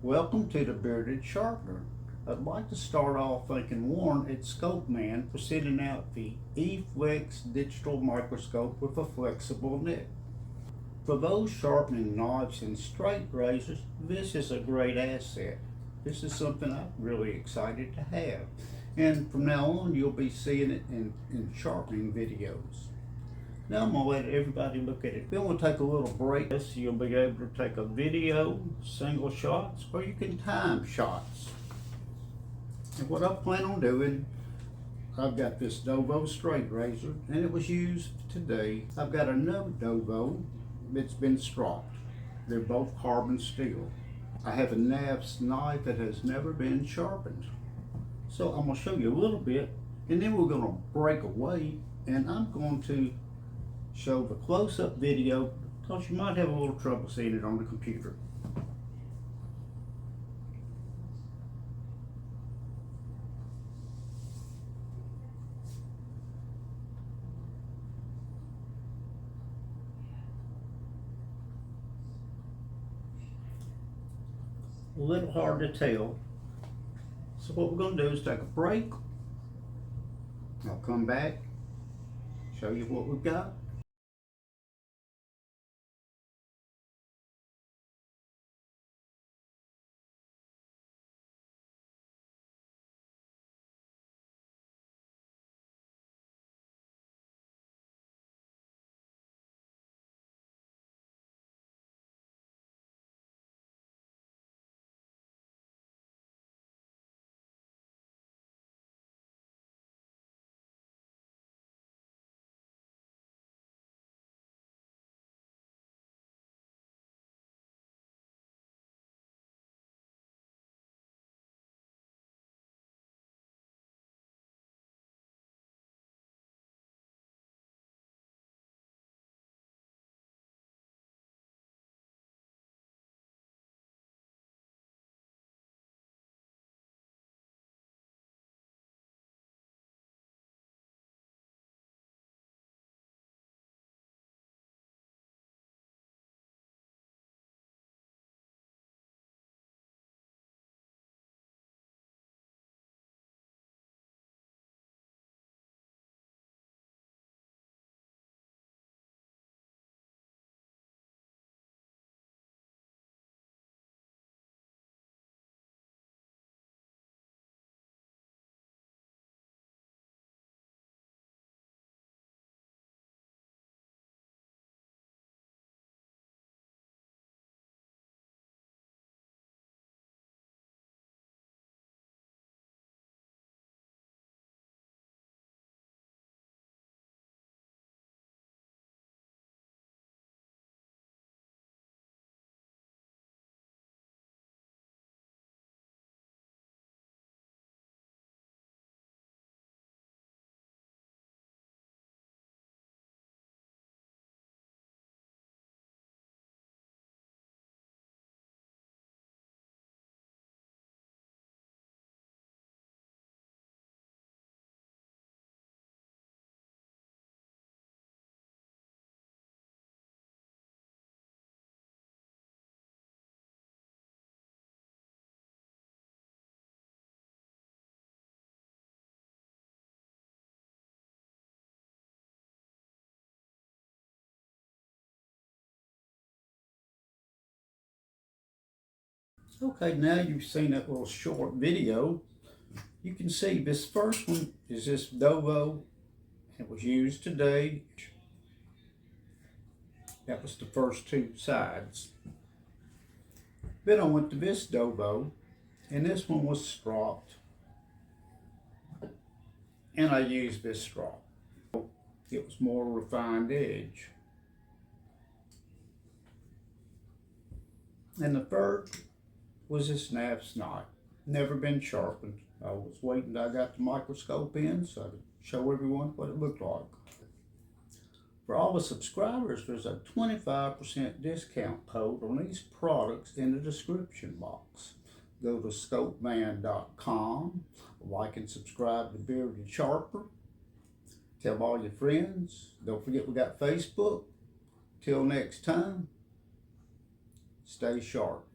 Welcome to the Bearded Sharpener. I'd like to start off thanking Warren at Scope Man for sending out the eFLEX digital microscope with a flexible neck. For those sharpening knives and straight razors, this is a great asset. This is something I'm really excited to have. And from now on, you'll be seeing it in sharpening videos. Now I'm going to let everybody look at it. Then we'll take a little break. So you'll be able to take a video, single shots, or you can time shots. And what I plan on doing, I've got this Dovo straight razor, and it was used today. I've got another Dovo that's been stropped. They're both carbon steel. I have a Nav's knife that has never been sharpened. So I'm going to show you a little bit, and then we're going to break away, and I'm going to show the close-up video because you might have a little trouble seeing it on the computer. A little hard to tell. So what we're going to do is take a break. I'll come back, show you what we've got. Okay, now you've seen that little short video. You can see this first one is this Dovo. It was used today. That was the first two sides. Then I went to this Dovo, and this one was stropped. And I used this strop. It was more refined edge. And the third was this Nav's knife. Never been sharpened. I was waiting till I got the microscope in so I could show everyone what it looked like. For all the subscribers, there's a 25% discount code on these products in the description box. Go to scopeman.com, like and subscribe to Bearded Sharpener. Tell all your friends. Don't forget we got Facebook. Till next time, stay sharp.